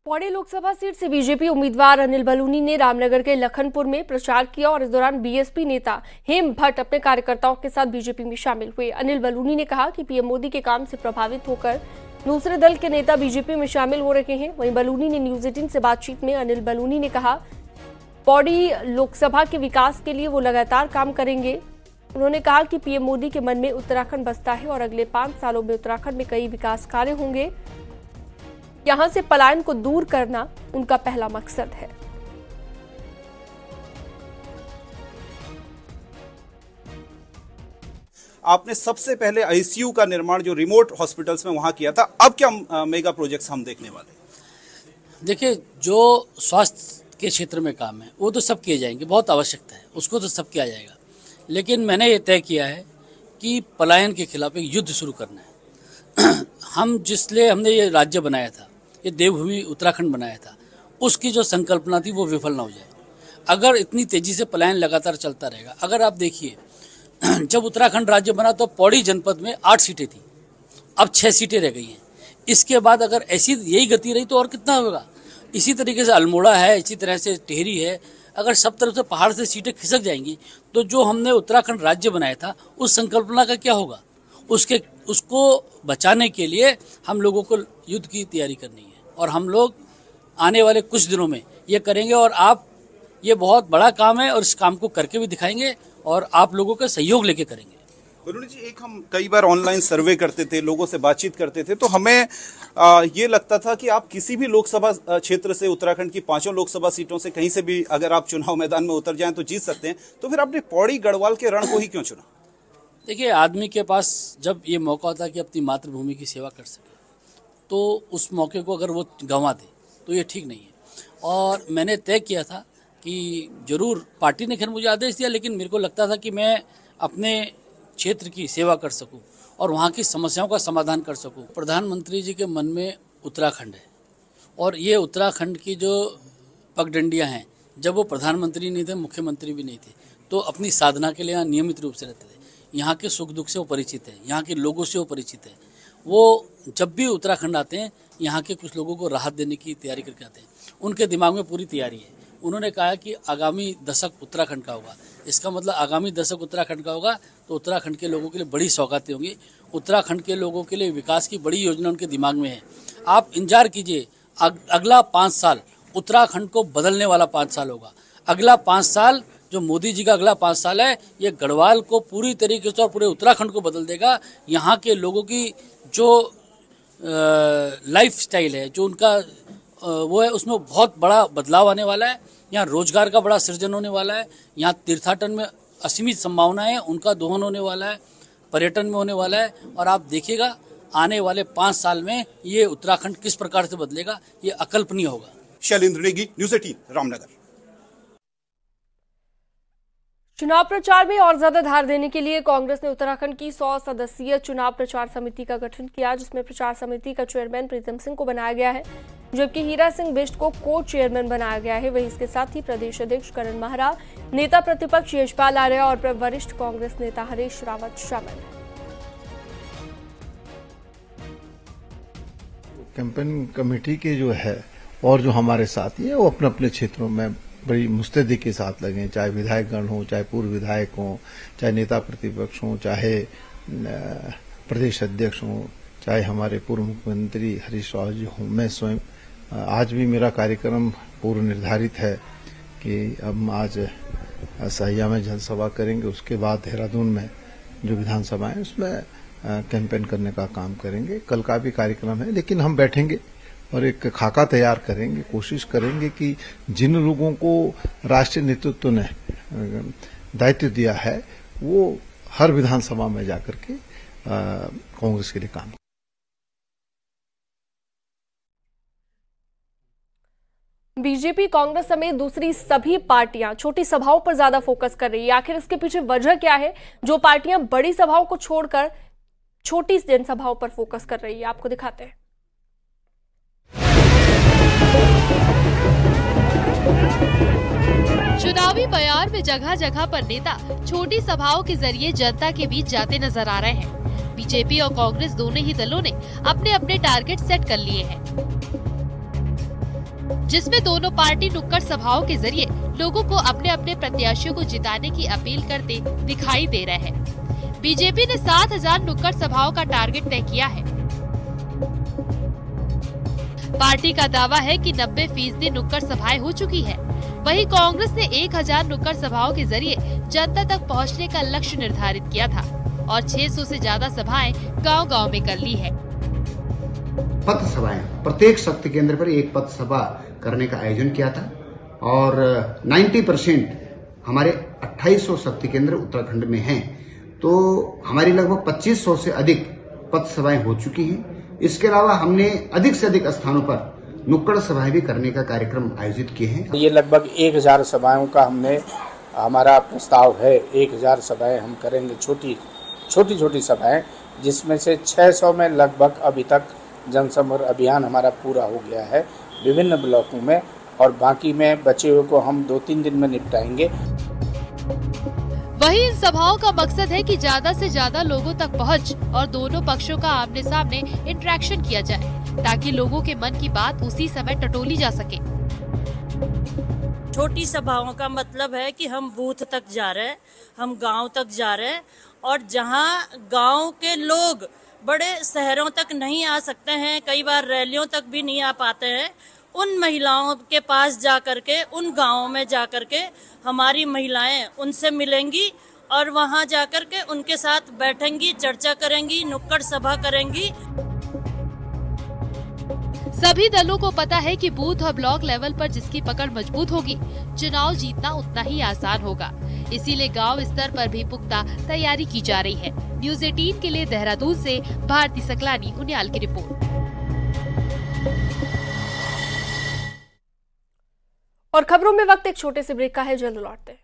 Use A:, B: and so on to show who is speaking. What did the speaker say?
A: Pauri Lok Sabha seat से BJP उम्मीदवार अनिल बलूनी ने रामनगर के लखनपुर में प्रचार किया और इस दौरान बीएसपी नेता हेम भट्ट अपने कार्यकर्ताओं के साथ बीजेपी में शामिल हुए। अनिल बलूनी ने कहा कि पीएम मोदी के काम से प्रभावित होकर दूसरे दल के नेता बीजेपी में शामिल हो रहे हैं। वहीं बलूनी ने न्यूज 18 से बातचीत में अनिल बलूनी ने कहा पौड़ी लोकसभा के विकास के लिए वो लगातार काम करेंगे। उन्होंने कहा कि पीएम मोदी के मन में उत्तराखंड बसता है और अगले 5 सालों में उत्तराखंड में कई विकास कार्य होंगे। यहां से पलायन को दूर करना उनका पहला मकसद है।
B: आपने सबसे पहले आईसीयू का निर्माण जो रिमोट हॉस्पिटल्स में वहां किया था, अब क्या मेगा प्रोजेक्ट्स हम देखने वाले?
C: देखिए, जो स्वास्थ्य के क्षेत्र में काम है वो तो सब किए जाएंगे, बहुत आवश्यकता है, उसको तो सब किया जाएगा। लेकिन मैंने ये तय किया है कि पलायन के खिलाफ एक युद्ध शुरू करना है। हमने ये राज्य बनाया था, ये देवभूमि उत्तराखंड बनाया था, उसकी जो संकल्पना थी वो विफल ना हो जाए। अगर इतनी तेजी से पलायन लगातार चलता रहेगा, अगर आप देखिए जब उत्तराखंड राज्य बना तो पौड़ी जनपद में 8 सीटें थी, अब 6 सीटें रह गई हैं। इसके बाद अगर ऐसी यही गति रही तो और कितना होगा। इसी तरीके से अल्मोड़ा है, इसी तरह से टिहरी है। अगर सब तरफ से पहाड़ से सीटें खिसक जाएंगी तो जो हमने उत्तराखंड राज्य बनाया था उस संकल्पना का क्या होगा। उसको बचाने के लिए हम लोगों को युद्ध की तैयारी करनी है और हम लोग आने वाले कुछ दिनों में ये करेंगे। और आप, ये बहुत बड़ा काम है और इस काम को करके भी दिखाएंगे और आप लोगों का सहयोग लेके करेंगे।
B: बलूनी जी, एक हम कई बार ऑनलाइन सर्वे करते थे, लोगों से बातचीत करते थे, तो हमें ये लगता था कि आप किसी भी लोकसभा क्षेत्र से, उत्तराखंड की 5 लोकसभा सीटों से कहीं से भी अगर आप चुनाव मैदान में उतर जाएं तो जीत सकते हैं। तो फिर आपने पौड़ी गढ़वाल के रण को ही क्यों चुना?
C: देखिए, आदमी के पास जब ये मौका होता है कि अपनी मातृभूमि की सेवा कर सके तो उस मौके को अगर वो गंवा दे तो ये ठीक नहीं है। और मैंने तय किया था कि जरूर पार्टी ने खैर मुझे आदेश दिया, लेकिन मेरे को लगता था कि मैं अपने क्षेत्र की सेवा कर सकूं और वहाँ की समस्याओं का समाधान कर सकूं। प्रधानमंत्री जी के मन में उत्तराखंड है और ये उत्तराखंड की जो पगडंडियाँ हैं, जब वो प्रधानमंत्री नहीं थे, मुख्यमंत्री भी नहीं थे, तो अपनी साधना के लिए यहाँ नियमित रूप से रहते थे। यहाँ के सुख दुख से वो परिचित है, यहाँ के लोगों से वो परिचित है। वो जब भी उत्तराखंड आते हैं यहाँ के कुछ लोगों को राहत देने की तैयारी करके आते हैं। उनके दिमाग में पूरी तैयारी है। उन्होंने कहा कि आगामी दशक उत्तराखंड का होगा। इसका मतलब आगामी दशक उत्तराखंड का होगा तो उत्तराखंड के लोगों के लिए बड़ी सौगातें होंगी। उत्तराखंड के लोगों के लिए विकास की बड़ी योजना उनके दिमाग में है। आप इंतजार कीजिए, अगला 5 साल उत्तराखंड को बदलने वाला 5 साल होगा। अगला 5 साल जो मोदी जी का अगला 5 साल है, ये गढ़वाल को पूरी तरीके से और पूरे उत्तराखंड को बदल देगा। यहाँ के लोगों की जो लाइफ स्टाइल है, जो उनका वो है, उसमें बहुत बड़ा बदलाव आने वाला है। यहाँ रोजगार का बड़ा सृजन होने वाला है। यहाँ तीर्थाटन में असीमित संभावनाएं, उनका दोहन होने वाला है, पर्यटन में होने वाला है। और आप देखिएगा आने वाले 5 साल में ये उत्तराखंड किस प्रकार से बदलेगा, ये अकल्पनीय होगा।
B: शैलेंद्र नेगी, न्यूज 18 रामनगर।
A: चुनाव प्रचार में और ज्यादा धार देने के लिए कांग्रेस ने उत्तराखंड की 100 सदस्यीय चुनाव प्रचार समिति का गठन किया, जिसमें प्रचार समिति का चेयरमैन प्रीतम सिंह को बनाया गया है, जबकि हीरा सिंह बिष्ट को को चेयरमैन बनाया गया है। वहीं इसके साथ ही प्रदेश अध्यक्ष करण माहरा, नेता प्रतिपक्ष यशपाल आर्य और वरिष्ठ कांग्रेस नेता हरीश रावत शामिल हैं।
D: कैंपेन कमेटी के जो है और जो हमारे साथी है वो अपने अपने क्षेत्रों में बड़ी मुस्तैदी के साथ लगे, चाहे विधायकगण हो, चाहे पूर्व विधायक हो, चाहे नेता प्रतिपक्ष हो, चाहे प्रदेश अध्यक्ष हो, चाहे हमारे पूर्व मुख्यमंत्री हरीश रावत जी हों, मैं स्वयं। आज भी मेरा कार्यक्रम पूर्व निर्धारित है कि हम आज सहिया में जनसभा करेंगे, उसके बाद देहरादून में जो विधानसभा है उसमें कैंपेन करने का काम करेंगे। कल का भी कार्यक्रम है, लेकिन हम बैठेंगे और एक खाका तैयार करेंगे, कोशिश करेंगे कि जिन लोगों को राष्ट्रीय नेतृत्व ने दायित्व दिया है वो हर विधानसभा में जाकर के कांग्रेस के लिए काम।
A: बीजेपी, कांग्रेस समेत दूसरी सभी पार्टियां छोटी सभाओं पर ज्यादा फोकस कर रही है। आखिर इसके पीछे वजह क्या है जो पार्टियां बड़ी सभाओं को छोड़कर छोटी जनसभाओं पर फोकस कर रही है? आपको दिखाते हैं।
E: चुनावी बयार में जगह जगह पर नेता छोटी सभाओं के जरिए जनता के बीच जाते नजर आ रहे हैं। बीजेपी और कांग्रेस दोनों ही दलों ने अपने अपने टारगेट सेट कर लिए हैं। जिसमें दोनों पार्टी नुक्कड़ सभाओं के जरिए लोगों को अपने अपने प्रत्याशियों को जिताने की अपील करते दिखाई दे रहे हैं। बीजेपी ने 7,000 नुक्कड़ सभाओं का टारगेट तय किया है। पार्टी का दावा है कि 90% नुक्कड़ सभाएं हो चुकी है। वहीं कांग्रेस ने 1,000 नुक्कड़ सभाओं के जरिए जनता तक पहुंचने का लक्ष्य निर्धारित किया था और 600 से ज्यादा सभाएं गांव-गांव में कर ली है।
F: पथ सभाएं, प्रत्येक शक्ति केंद्र पर एक पथ सभा करने का आयोजन किया था और 90% हमारे 2800 शक्ति केंद्र उत्तराखंड में हैं, तो हमारी लगभग 2500 से अधिक पथ सभाएं हो चुकी हैं। इसके अलावा हमने अधिक से अधिक स्थानों पर नुक्कड़ सभाएं भी करने का कार्यक्रम आयोजित किए हैं।
G: ये लगभग 1000 सभाओं का हमारा प्रस्ताव है। 1000 सभाएं हम करेंगे, छोटी सभाएं, जिसमें से 600 में लगभग अभी तक जनसंपर्क अभियान हमारा पूरा हो गया है विभिन्न ब्लॉकों में, और बाकी में बचे हुए को हम 2-3 दिन में निपटाएंगे।
E: वहीं इन सभाओं का मकसद है कि ज्यादा से ज्यादा लोगों तक पहुंच और दोनों पक्षों का आमने सामने इंटरेक्शन किया जाए, ताकि लोगों के मन की बात उसी समय टटोली जा सके।
H: छोटी सभाओं का मतलब है कि हम बूथ तक जा रहे हैं, हम गांव तक जा रहे हैं, और जहां गांव के लोग बड़े शहरों तक नहीं आ सकते हैं, कई बार रैलियों तक भी नहीं आ पाते हैं, उन महिलाओं के पास जा करके, उन गांवों में जा करके हमारी महिलाएं उनसे मिलेंगी और वहां जा करके उनके साथ बैठेंगी, चर्चा करेंगी, नुक्कड़ सभा करेंगी।
E: सभी दलों को पता है कि बूथ और ब्लॉक लेवल पर जिसकी पकड़ मजबूत होगी, चुनाव जीतना उतना ही आसान होगा। इसीलिए गांव स्तर पर भी पुख्ता तैयारी की जा रही है। न्यूज़ 18 के लिए देहरादून से भारती सकलानी उनियाल की रिपोर्ट।
A: और खबरों में वक्त एक छोटे से ब्रेक का है, जल्द लौटते हैं।